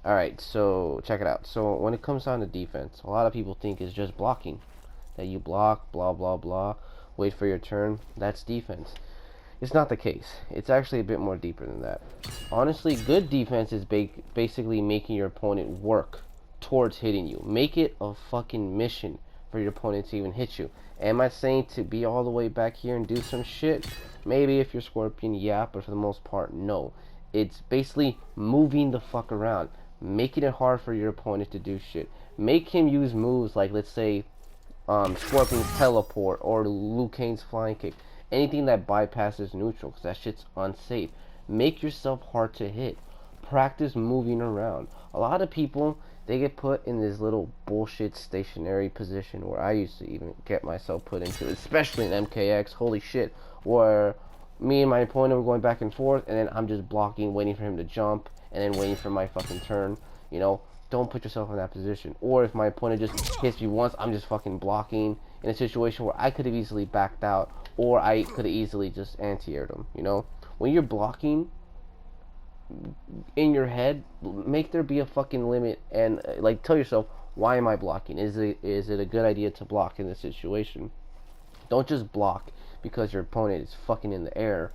Alright, so check it out. So when it comes down to defense, a lot of people think it's just blocking. That you block, blah, blah, blah, wait for your turn. That's defense. It's not the case. It's actually a bit more deeper than that. Honestly, good defense is basically making your opponent work towards hitting you. Make it a fucking mission for your opponent to even hit you. Am I saying to be all the way back here and do some shit? Maybe if you're Scorpion, yeah, but for the most part, no. It's basically moving the fuck around. Making it hard for your opponent to do shit. Make him use moves like, let's say, Scorpion's teleport or Liu Kang's flying kick. Anything that bypasses neutral, because that shit's unsafe. Make yourself hard to hit. Practice moving around. A lot of people, they get put in this little bullshit stationary position where I used to even get myself put into, especially in MKX, holy shit, where me and my opponent were going back and forth, and then I'm just blocking, waiting for him to jump, and then waiting for my fucking turn, you know. Don't put yourself in that position. Or if my opponent just hits me once, I'm just fucking blocking in a situation where I could have easily backed out, or I could have easily just anti-aired him, you know. When you're blocking in your head, make there be a fucking limit, and like, tell yourself, why am I blocking? Is it a good idea to block in this situation? Don't just block because your opponent is fucking in the air,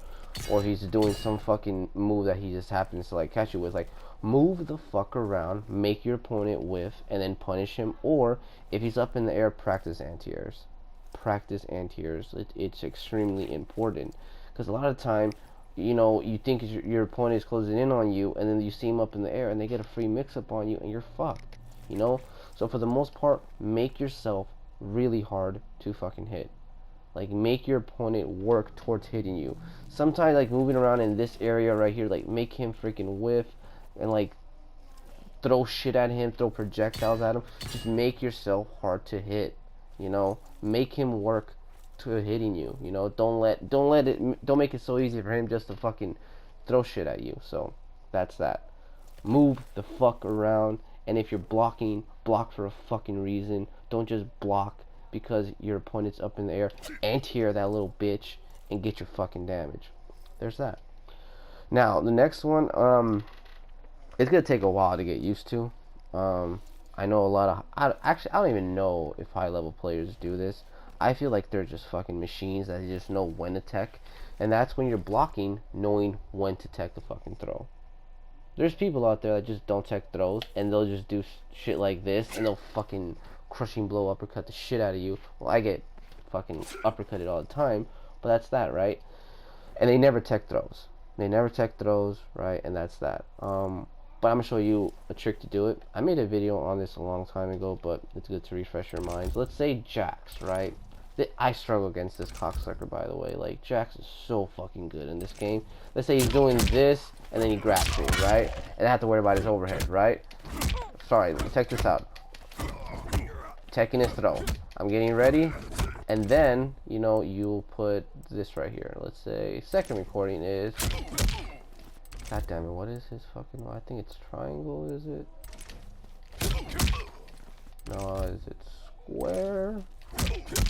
or he's doing some fucking move that he just happens to like catch you with. Like, move the fuck around, make your opponent whiff, and then punish him. Or if he's up in the air, practice anti-airs. Practice anti-airs. It's extremely important, because a lot of time, you know, you think your opponent is closing in on you, and then you see him up in the air, and they get a free mix-up on you, and you're fucked. You know. So for the most part, make yourself really hard to fucking hit. Like, make your opponent work towards hitting you. Sometimes, like, moving around in this area right here, like, make him freaking whiff and, like, throw shit at him, throw projectiles at him. Just make yourself hard to hit, you know? Make him work to hitting you, you know? Don't make it so easy for him just to fucking throw shit at you. So, that's that. Move the fuck around, and if you're blocking, block for a fucking reason. Don't just block because your opponent's up in the air. Anti-air that little bitch and get your fucking damage. There's that. Now, the next one, it's gonna take a while to get used to. I know a lot of, I don't even know if high level players do this. I feel like they're just fucking machines that just know when to tech, and that's when you're blocking, knowing when to tech the fucking throw. There's people out there that just don't tech throws, and they'll just do shit like this, and they'll fucking crushing blow uppercut the shit out of you. Well, I get fucking uppercutted all the time, but that's that, right? And they never tech throws. They never tech throws, right? And that's that. But I'm gonna show you a trick to do it. I made a video on this a long time ago, but it's good to refresh your minds. Let's say Jax, right? I struggle against this cocksucker, by the way. Like, Jax is so fucking good in this game. Let's say he's doing this, and then he grabs me, right? And I have to worry about his overhead, right? Sorry, check this out. Teching his throw. I'm getting ready, and then, you know, you'll put this right here. Let's say second recording is, god damn it, what is his fucking, I think it's triangle, is it? No, is it square?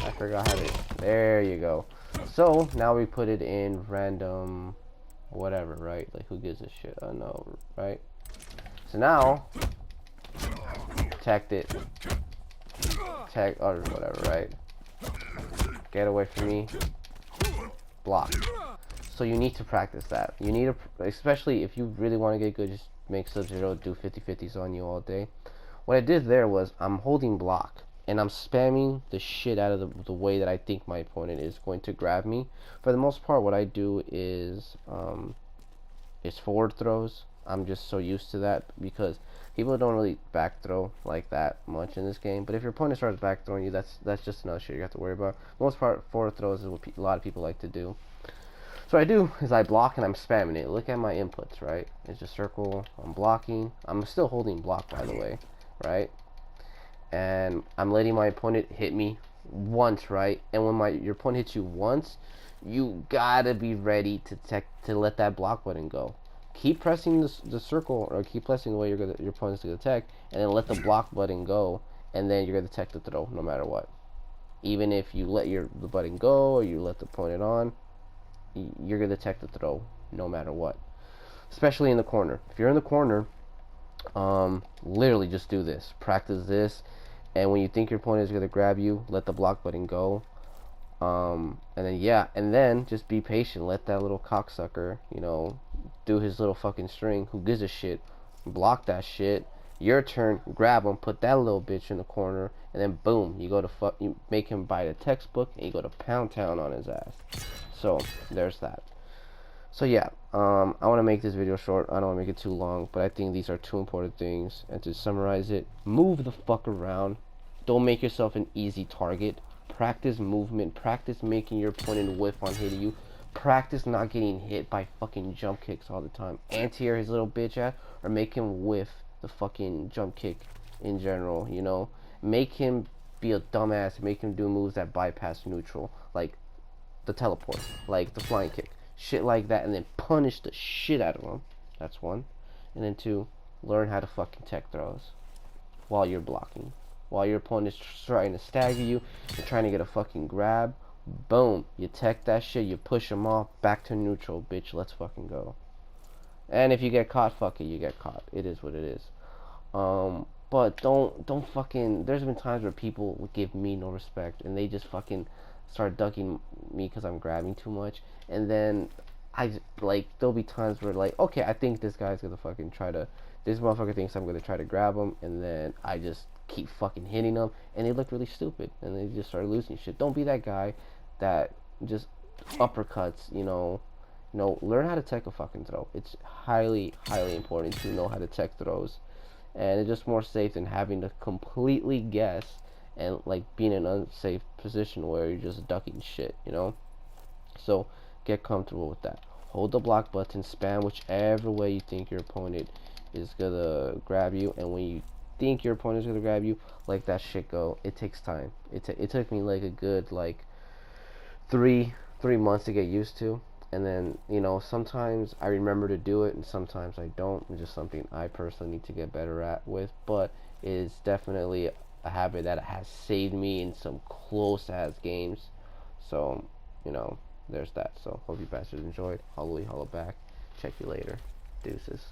I forgot how to, there you go. So now we put it in random whatever, right? Like, who gives a shit? I know, right? So now teched it, tech or whatever, right? Get away from me, block. So you need to practice that. You need to, especially if you really want to get good, just make Sub-Zero do 50-50s on you all day. What I did there was, I'm holding block and I'm spamming the shit out of the way that I think my opponent is going to grab me. For the most part, what I do is forward throws. I'm just so used to that because people don't really back throw like that much in this game. But if your opponent starts back throwing you, that's just another shit you have to worry about. Most part, forward throws is what a lot of people like to do. So what I do is I block and I'm spamming it. Look at my inputs, right? It's just circle, I'm blocking. I'm still holding block, by the way, right? And I'm letting my opponent hit me once, right? And when your opponent hits you once, you gotta be ready to let that block button go. Keep pressing the circle, or keep pressing the way your opponent's gonna tech, and then let the block button go, and then you're gonna tech the throw no matter what. Even if you let the button go or you let the opponent on, you're gonna tech the throw no matter what. Especially in the corner. If you're in the corner Literally just do this. Practice this, and when you think your opponent is gonna grab you, let the block button go. And then yeah, and then just be patient. Let that little cocksucker, you know, do his little fucking string. Who gives a shit? Block that shit. Your turn. Grab him. Put that little bitch in the corner, and then boom, you go to you make him buy the textbook, and you go to pound town on his ass. So there's that. So yeah, I want to make this video short. I don't want to make it too long, but I think these are two important things. And to summarize it, move the fuck around. Don't make yourself an easy target. Practice movement. Practice making your opponent whiff on hitting you. Practice not getting hit by fucking jump kicks all the time. Anti-air his little bitch ass, or make him whiff the fucking jump kick in general, you know? Make him be a dumbass. Make him do moves that bypass neutral, like the teleport, like the flying kick. Shit like that, and then punish the shit out of them. That's one. And then two, learn how to fucking tech throws while you're blocking. While your opponent's trying to stagger you and trying to get a fucking grab, boom, you tech that shit, you push them off, back to neutral, bitch, let's fucking go. And if you get caught, fuck it, you get caught. It is what it is. But don't fucking, there's been times where people would give me no respect, and they just fucking start ducking me because I'm grabbing too much, and then there'll be times where like, okay, I think this guy's gonna fucking try to, this motherfucker thinks I'm gonna try to grab him, and then I just keep fucking hitting them, and they look really stupid, and they just start losing shit. Don't be that guy that just uppercuts, you know. Learn how to tech a fucking throw. It's highly important to know how to tech throws, and it's just more safe than having to completely guess and like being in an unsafe position where you're just ducking shit, you know. So get comfortable with that. Hold the block button, spam whichever way you think your opponent is gonna grab you, and when you think your opponent is gonna grab you, let that shit go. It takes time. It took me like a good like three months to get used to, and then, you know, sometimes I remember to do it and sometimes I don't. It's just something I personally need to get better at with, but it's definitely a habit that has saved me in some close ass games. So, you know, there's that. So hope you bastards enjoyed. Holla back. Check you later. Deuces.